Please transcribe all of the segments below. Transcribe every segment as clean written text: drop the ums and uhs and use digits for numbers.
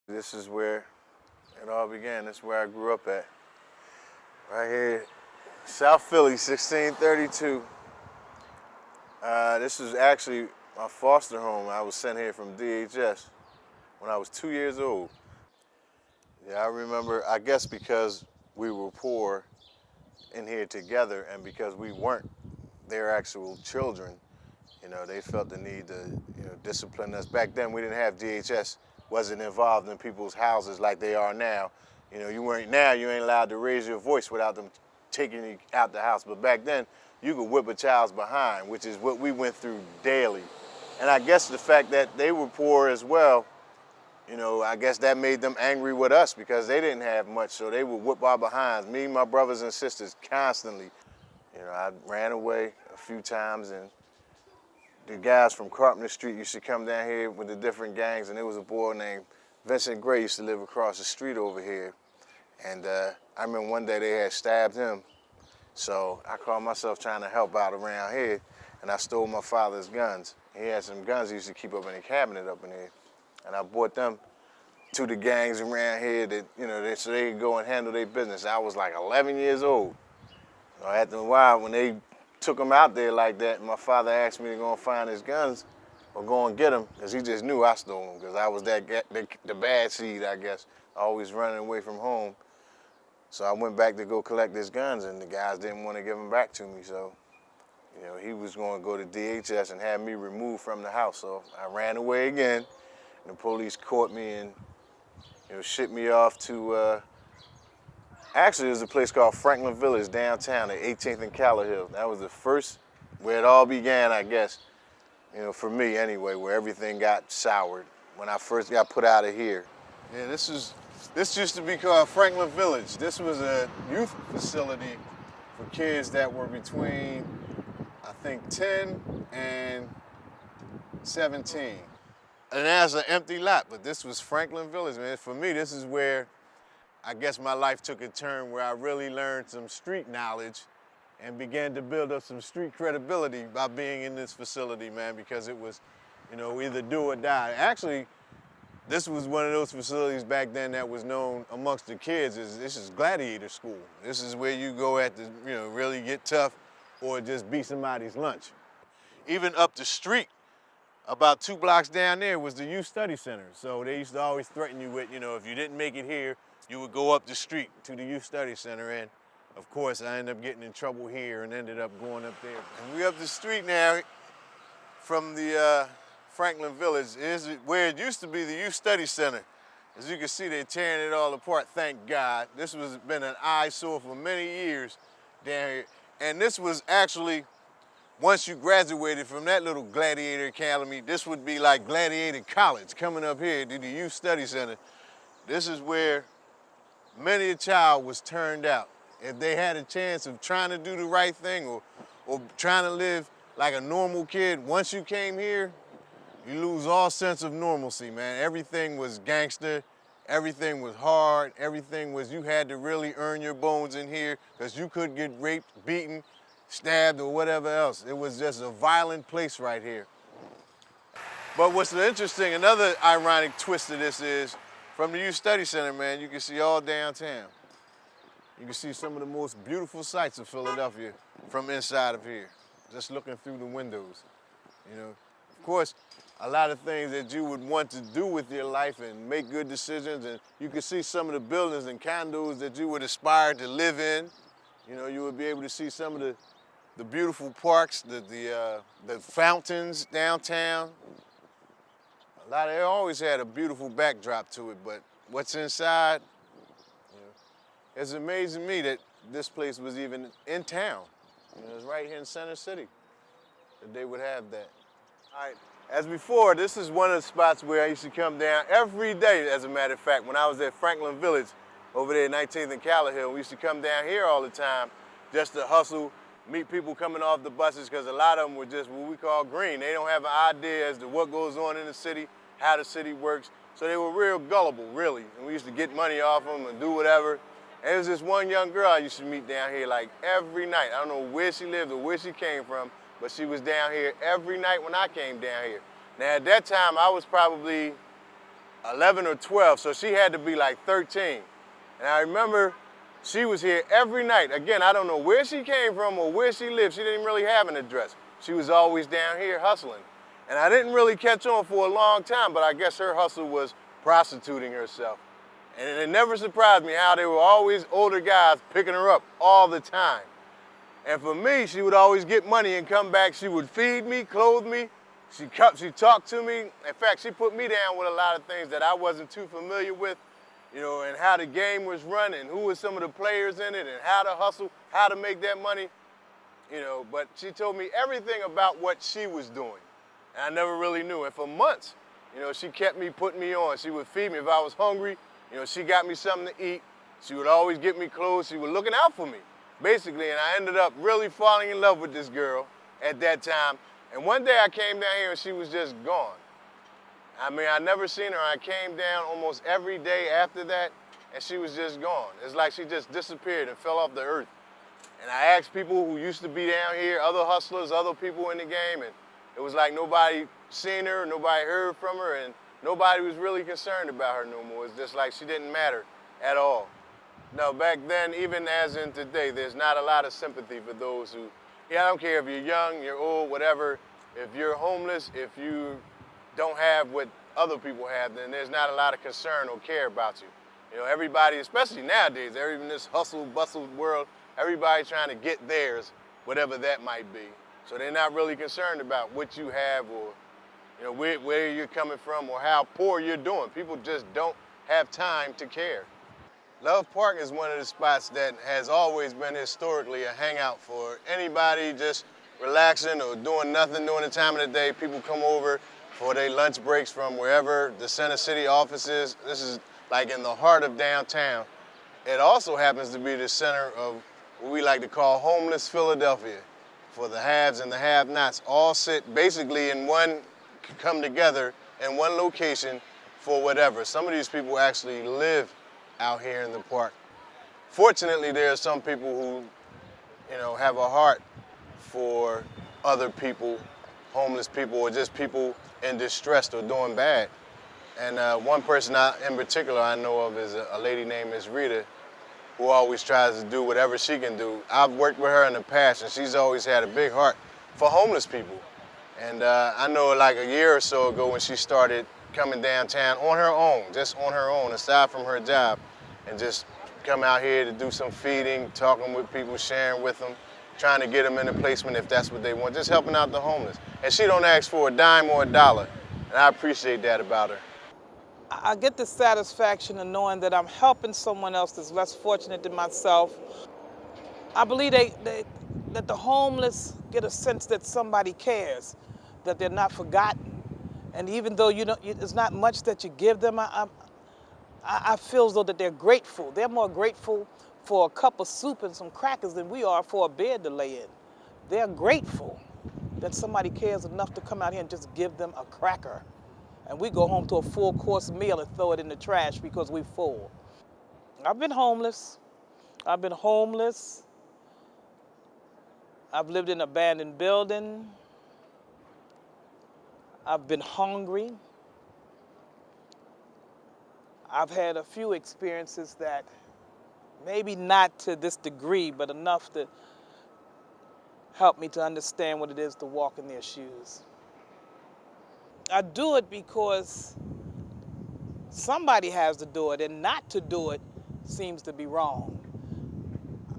This is where it all began. This is where I grew up at. Right here, South Philly, 1632. This is actually my foster home. I was sent here from DHS when I was 2 years old. Yeah, I remember, I guess because we were poor in here together and because we weren't their actual children, they felt the need to, discipline us. Back then, we didn't have DHS, wasn't involved in people's houses like they are now. You ain't allowed to raise your voice without them taking you out the house. But back then, you could whip a child's behind, which is what we went through daily. And I guess the fact that they were poor as well, I guess that made them angry with us because they didn't have much, so they would whip our behinds, me, my brothers and sisters, constantly. I ran away a few times, and the guys from Carpenter Street used to come down here with the different gangs, and there was a boy named Vincent Gray used to live across the street over here. And I remember one day they had stabbed him. So I called myself trying to help out around here, and I stole my father's guns. He had some guns he used to keep up in the cabinet up in here. And I bought them to the gangs around here that, so they could go and handle their business. I was like 11 years old. After a while, when they took him out there like that, my father asked me to go and find his guns or go and get them, because he just knew I stole them, because I was the bad seed, I guess, always running away from home. So I went back to go collect his guns, and the guys didn't want to give them back to me. So, he was going to go to DHS and have me removed from the house. So I ran away again, and the police caught me and shipped me off to, actually there's a place called Franklin Village downtown at 18th and Callerhill. That was the first, where it all began, I guess, for me anyway, where everything got soured when I first got put out of here. Yeah, this used to be called Franklin Village. This was a youth facility for kids that were between, I think, 10 and 17. And that's an empty lot, but this was Franklin Village, man. For me, this is where I guess my life took a turn, where I really learned some street knowledge and began to build up some street credibility by being in this facility, man, because it was, either do or die. Actually, this was one of those facilities back then that was known amongst the kids as this is gladiator school. This is where you go at to, really get tough or just beat somebody's lunch. Even up the street, about 2 blocks down there, was the youth study center. So they used to always threaten you with, if you didn't make it here, you would go up the street to the youth study center. And of course, I ended up getting in trouble here and ended up going up there. And we up the street now from the Franklin Village is where it used to be the Youth Study Center. As you can see, they're tearing it all apart, thank God. This has been an eyesore for many years down here. And this was actually, once you graduated from that little Gladiator Academy, this would be like Gladiator College coming up here to the Youth Study Center. This is where many a child was turned out. If they had a chance of trying to do the right thing or trying to live like a normal kid, once you came here, you lose all sense of normalcy, man. Everything was gangster, everything was hard, everything was, you had to really earn your bones in here because you could get raped, beaten, stabbed, or whatever else. It was just a violent place right here. But what's interesting, another ironic twist to this is, from the Youth Study Center, man, you can see all downtown. You can see some of the most beautiful sights of Philadelphia from inside of here, just looking through the windows. Of course, a lot of things that you would want to do with your life and make good decisions, and you can see some of the buildings and condos that you would aspire to live in. You would be able to see some of the beautiful parks, the fountains downtown. It always had a beautiful backdrop to it, but what's inside, it's amazing to me that this place was even in town. It's right here in Center City that they would have that. All right. As before, this is one of the spots where I used to come down every day, as a matter of fact. When I was at Franklin Village over there at 19th and Callerhill, we used to come down here all the time just to hustle, meet people coming off the buses, because a lot of them were just what we call green. They don't have an idea as to what goes on in the city, how the city works. So they were real gullible, really. And we used to get money off them and do whatever. And there was this one young girl I used to meet down here like every night. I don't know where she lived or where she came from, but she was down here every night when I came down here. Now at that time, I was probably 11 or 12, so she had to be like 13. And I remember she was here every night. Again, I don't know where she came from or where she lived. She didn't really have an address. She was always down here hustling. And I didn't really catch on for a long time, but I guess her hustle was prostituting herself. And it never surprised me how there were always older guys picking her up all the time. And for me, she would always get money and come back. She would feed me, clothe me. She talked to me. In fact, she put me down with a lot of things that I wasn't too familiar with, you know, and how the game was run and who were some of the players in it and how to hustle, how to make that money, you know. But she told me everything about what she was doing. And I never really knew. And for months, you know, she kept me, putting me on. She would feed me if I was hungry. You know, she got me something to eat. She would always get me clothes. She was looking out for me, basically. And I ended up really falling in love with this girl at that time. And one day I came down here and she was just gone. I mean, I never seen her. I came down almost every day after that, and she was just gone. It's like she just disappeared and fell off the earth. And I asked people who used to be down here, other hustlers, other people in the game, and it was like nobody seen her, nobody heard from her, and nobody was really concerned about her no more. It's just like she didn't matter at all. No, back then, even as in today, there's not a lot of sympathy for those who, yeah, I don't care if you're young, you're old, whatever. If you're homeless, if you don't have what other people have, then there's not a lot of concern or care about you. You know, everybody, especially nowadays, in this hustle, bustle world, everybody's trying to get theirs, whatever that might be. So they're not really concerned about what you have or, you know, where you're coming from or how poor you're doing. People just don't have time to care. Love Park is one of the spots that has always been historically a hangout for anybody just relaxing or doing nothing during the time of the day. People come over for their lunch breaks from wherever the Center City office is. This is like in the heart of downtown. It also happens to be the center of what we like to call homeless Philadelphia, for the haves and the have-nots all sit basically in one, come together in one location for whatever. Some of these people actually live out here in the park. Fortunately, there are some people who, you know, have a heart for other people, homeless people, or just people in distress or doing bad. And one person in particular I know of is a lady named Miss Reid, who always tries to do whatever she can do. I've worked with her in the past, and she's always had a big heart for homeless people. And I know like a year or so ago when she started coming downtown on her own, just on her own, aside from her job, and just come out here to do some feeding, talking with people, sharing with them, trying to get them in a placement if that's what they want, just helping out the homeless. And she don't ask for a dime or a dollar, and I appreciate that about her. I get the satisfaction of knowing that I'm helping someone else that's less fortunate than myself. I believe that the homeless get a sense that somebody cares, that they're not forgotten. And even though it's not much that you give them, I feel as though that they're grateful. They're more grateful for a cup of soup and some crackers than we are for a bed to lay in. They're grateful that somebody cares enough to come out here and just give them a cracker. And we go home to a full-course meal and throw it in the trash because we're full. I've been homeless. I've been homeless. I've lived in an abandoned building. I've been hungry. I've had a few experiences that maybe not to this degree, but enough to help me to understand what it is to walk in their shoes. I do it because somebody has to do it, and not to do it seems to be wrong.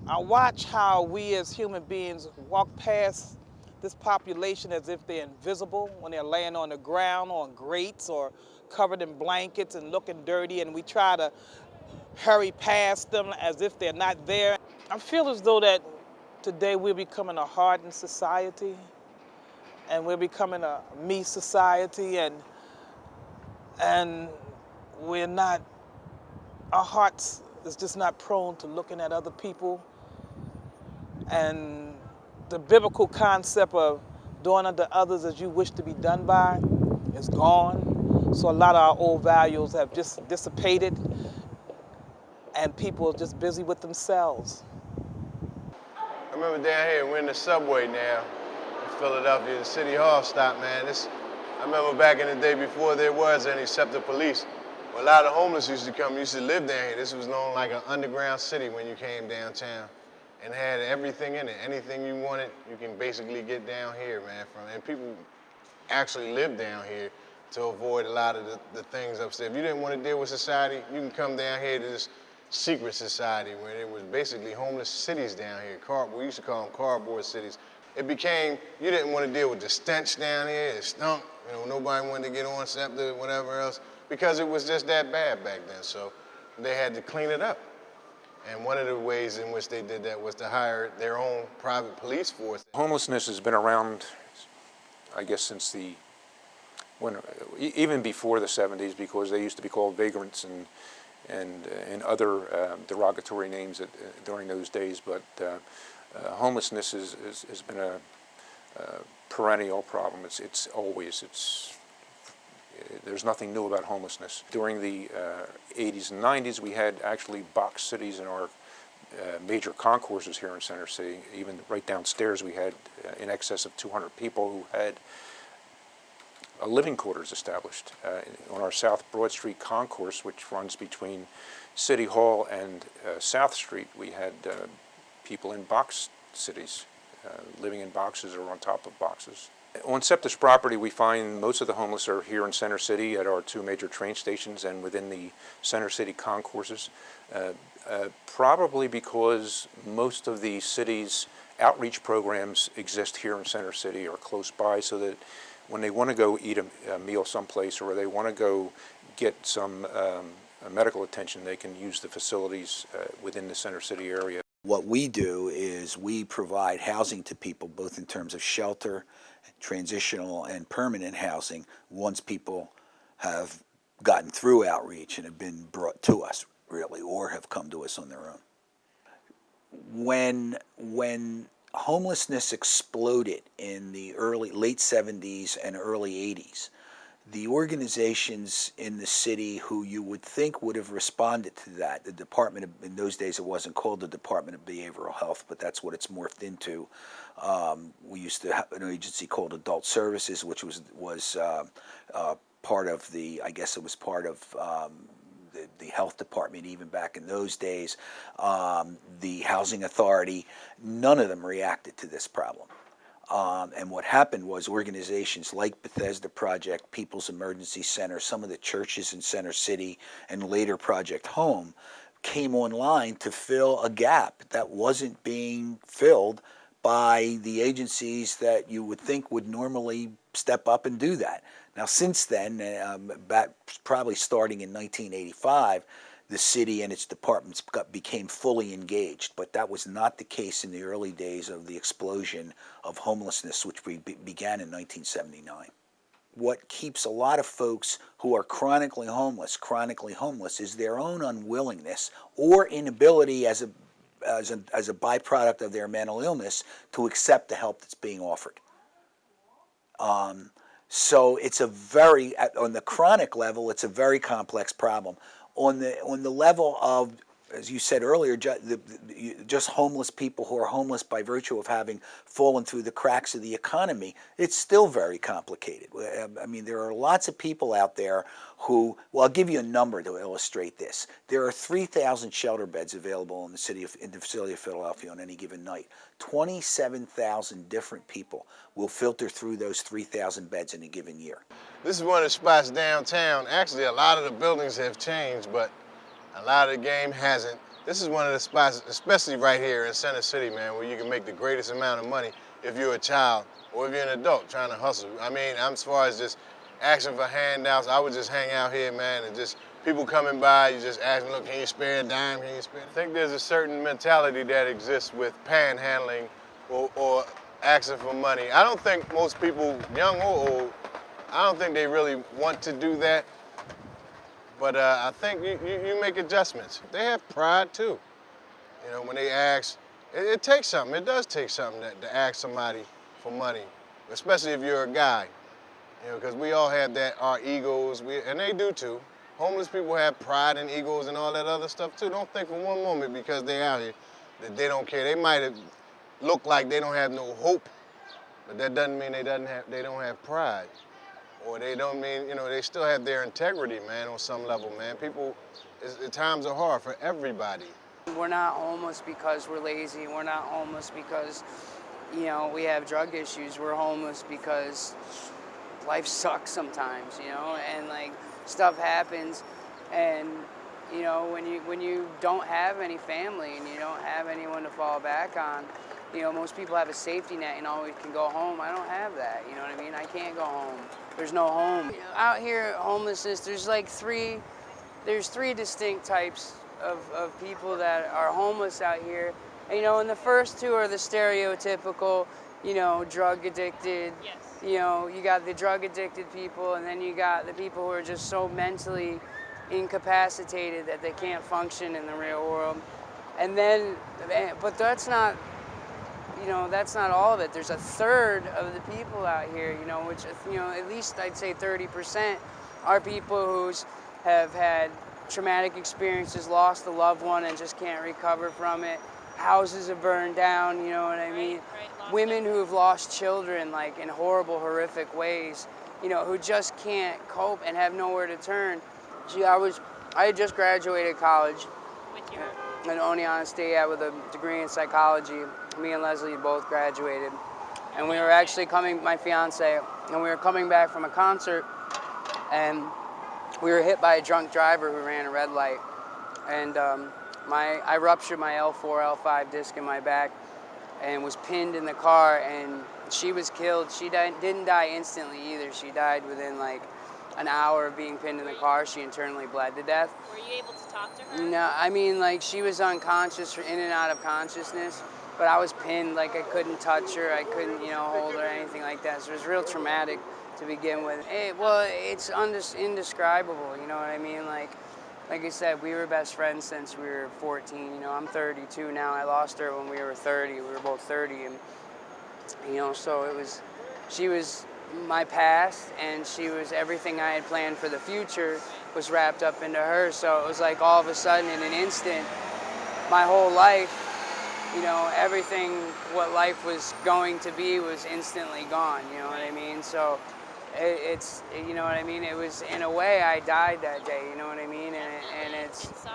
I watch how we as human beings walk past this population as if they're invisible when they're laying on the ground, on grates, or covered in blankets and looking dirty, and we try to hurry past them as if they're not there. I feel as though that today we're becoming a hardened society, and we're becoming a me society, and we're not, our hearts is just not prone to looking at other people. And the biblical concept of doing unto others as you wish to be done by is gone. So a lot of our old values have just dissipated, and people are just busy with themselves. I remember down here, we're in the subway now in Philadelphia, the City Hall stop, man. I remember back in the day before there was any SEPTA police, Well, a lot of homeless used to live down here. This was known like an underground city when you came downtown, and had everything in it. Anything you wanted, you can basically get down here, man. And people actually live down here to avoid a lot of the things upstairs. If you didn't want to deal with society, you can come down here to this secret society where there was basically homeless cities down here. We used to call them cardboard cities. It became, you didn't want to deal with the stench down here, it stunk, nobody wanted to get on septic, whatever else, because it was just that bad back then. So they had to clean it up. And one of the ways in which they did that was to hire their own private police force. Homelessness has been around, I guess, since even before the 70s, because they used to be called vagrants and other derogatory names during those days. But homelessness has been a perennial problem. There's nothing new about homelessness. During the 80s and 90s, we had actually box cities in our major concourses here in Center City. Even right downstairs, we had in excess of 200 people who had living quarters established. On our South Broad Street concourse, which runs between City Hall and South Street, we had people in box cities, living in boxes or on top of boxes. On SEPTA's property, we find most of the homeless are here in Center City at our two major train stations and within the Center City concourses, probably because most of the city's outreach programs exist here in Center City or close by, so that when they want to go eat a meal someplace or they want to go get some medical attention, they can use the facilities within the Center City area. What we do is we provide housing to people, both in terms of shelter, transitional and permanent housing, once people have gotten through outreach and have been brought to us, really, or have come to us on their own. When homelessness exploded in the late 70s and early 80s, the organizations in the city who you would think would have responded to that, the Department of, in those days it wasn't called the Department of Behavioral Health, but that's what it's morphed into. We used to have an agency called Adult Services, which was part of the, I guess it was part of the health department even back in those days, the housing authority. None of them reacted to this problem. And what happened was organizations like Bethesda Project, People's Emergency Center, some of the churches in Center City, and later Project Home came online to fill a gap that wasn't being filled by the agencies that you would think would normally step up and do that. Now, since then, probably starting in 1985, the city and its departments became fully engaged, but that was not the case in the early days of the explosion of homelessness, which began in 1979. What keeps a lot of folks who are chronically homeless, is their own unwillingness or inability as a byproduct of their mental illness to accept the help that's being offered. So it's on the chronic level, it's a very complex problem. On the level of, as you said earlier, just homeless people who are homeless by virtue of having fallen through the cracks of the economy, it's still very complicated. I mean, there are lots of people out there who, well, I'll give you a number to illustrate this. There are 3,000 shelter beds available in the facility of Philadelphia on any given night. 27,000 different people will filter through those 3,000 beds in a given year. This is one of the spots downtown. Actually, a lot of the buildings have changed, but a lot of the game hasn't. This is one of the spots, especially right here in Center City, man, where you can make the greatest amount of money if you're a child or if you're an adult trying to hustle. I mean, as far as just asking for handouts, I would just hang out here, man, and just people coming by, you just ask them, look, can you spare a dime, can you spare? I think there's a certain mentality that exists with panhandling or asking for money. I don't think most people, young or old, I don't think they really want to do that. But I think you make adjustments. They have pride too. When they ask, it takes something. It does take something to ask somebody for money, especially if you're a guy. Because we all have our egos, and they do too. Homeless people have pride and egos and all that other stuff too. Don't think for one moment because they're out here that they don't care. They might have looked like they don't have no hope, but that doesn't mean they don't have pride or they don't mean, they still have their integrity, man, on some level, man. People, the times are hard for everybody. We're not homeless because we're lazy. We're not homeless because, we have drug issues. We're homeless because life sucks sometimes, and like stuff happens, and when you don't have any family and you don't have anyone to fall back on, most people have a safety net and always can go home. I don't have that, you know what I mean? I can't go home. There's no home. Out here, homelessness, there's three distinct types of people that are homeless out here. And the first two are the stereotypical, drug addicted. Yes. You got the drug addicted people, and then you got the people who are just so mentally incapacitated that they can't function in the real world. And then, but that's not all of it. There's a third of the people out here, which, at least I'd say 30% are people who have had traumatic experiences, lost a loved one and just can't recover from it. Houses have burned down, you know what I mean? Right. Women who have lost children, like in horrible, horrific ways, who just can't cope and have nowhere to turn. Gee, I had just graduated college. With your At Oneonta State, with a degree in psychology. Me and Leslie both graduated. And we were actually my fiance, and we were coming back from a concert, and we were hit by a drunk driver who ran a red light. And I ruptured my L4, L5 disc in my back and was pinned in the car, and she was killed. She didn't die instantly either. She died within like an hour of being pinned in the car. She internally bled to death. Were you able to talk to her? No, I mean, like, she was unconscious, in and out of consciousness, but I was pinned, like, I couldn't touch her, I couldn't, hold her or anything like that. So it was real traumatic to begin with. It's indescribable, you know what I mean? Like I said, we were best friends since we were 14. I'm 32 now. I lost her when we were 30. We were both 30, and so she was my past, and she was everything I had planned for the future was wrapped up into her. So it was like all of a sudden, in an instant, my whole life, everything what life was going to be was instantly gone. You know what I mean? So it's you know what I mean. It was, in a way, I died that day. You know what I mean? And it's inside,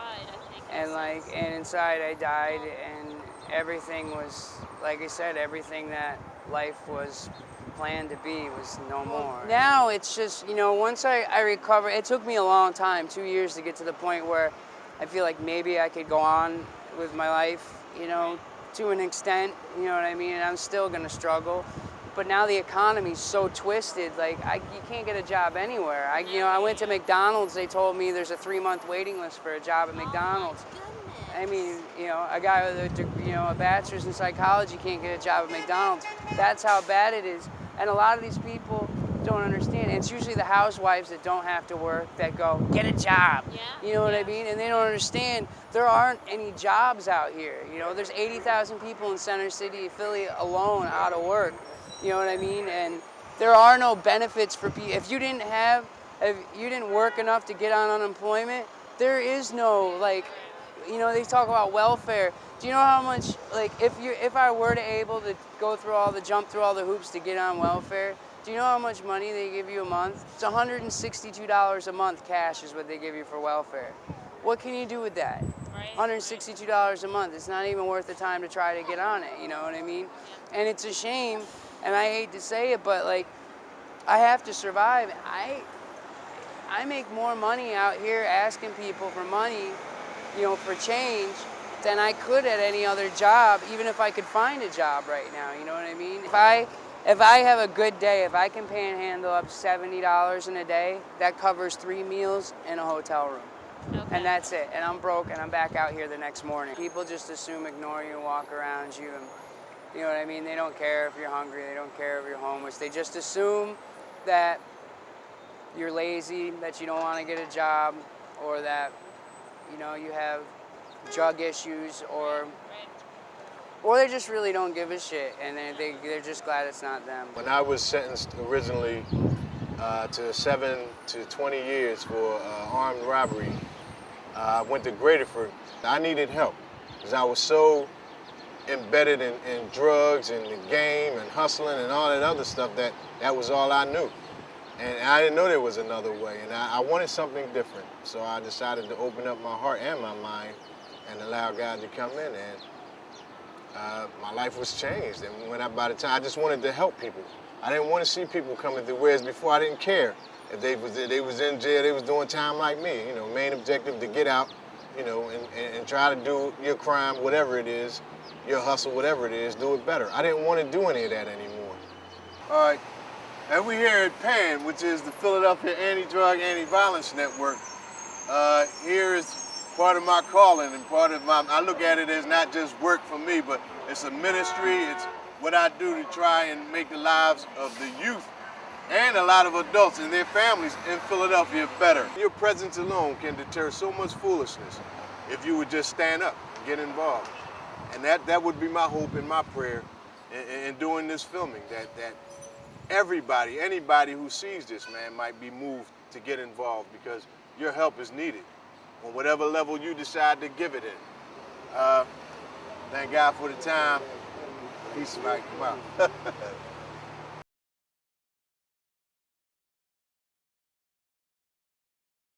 I think. and inside I died, and everything was, like I said, everything that life was planned to be was no more. Now it's just, once I recover, it took me a long time, 2 years, to get to the point where I feel like maybe I could go on with my life, to an extent, you know what I mean? And I'm still gonna struggle. But now the economy's so twisted, like you can't get a job anywhere. I went to McDonald's, they told me there's a 3-month waiting list for a job at McDonald's. I mean, a guy with a bachelor's in psychology can't get a job at McDonald's. That's how bad it is. And a lot of these people don't understand. It's usually the housewives that don't have to work that go, get a job. Yeah. You know what I mean? And they don't understand there aren't any jobs out here. There's 80,000 people in Center City, Philly alone out of work. You know what I mean? And there are no benefits for people. If you didn't work enough to get on unemployment, there is no, they talk about welfare. Do you know how much, if I were to able to jump through all the hoops to get on welfare, do you know how much money they give you a month? It's $162 a month cash is what they give you for welfare. What can you do with that? Right. $162 a month. It's not even worth the time to try to get on it, you know what I mean? And it's a shame, and I hate to say it, but I have to survive. I make more money out here asking people for money, for change, than I could at any other job, even if I could find a job right now, you know what I mean? If I have a good day, if I can panhandle up $70 in a day, that covers 3 meals in a hotel room. Okay. And that's it. And I'm broke, and I'm back out here the next morning. People just assume, ignore you, and walk around you, and you know what I mean? They don't care if you're hungry, they don't care if you're homeless. They just assume that you're lazy, that you don't want to get a job, or that, you have drug issues, or they just really don't give a shit, and they're just glad it's not them. When I was sentenced originally to 7 to 20 years for armed robbery, I went to Graterford. I needed help because I was so embedded in drugs and the game and hustling and all that other stuff that was all I knew. And I didn't know there was another way, and I wanted something different. So I decided to open up my heart and my mind and allow God to come in, and my life was changed. And by the time, I just wanted to help people. I didn't want to see people coming through. Whereas before, I didn't care if they was in jail, they was doing time like me. You know, main objective to get out, you know, and try to do your crime, whatever it is, your hustle, whatever it is, do it better. I didn't want to do any of that anymore. All right, and we here at PAN, which is the Philadelphia Anti-Drug, Anti-Violence Network. Here is part of my calling and part of my, I look at it as not just work for me, but it's a ministry. It's what I do to try and make the lives of the youth and a lot of adults and their families in Philadelphia better. Your presence alone can deter so much foolishness if you would just stand up and get involved. And that would be my hope and my prayer in doing this filming, that everybody, anybody who sees this, man, might be moved to get involved, because your help is needed on whatever level you decide to give it in. Thank God for the time. Peace, Mike. Come on.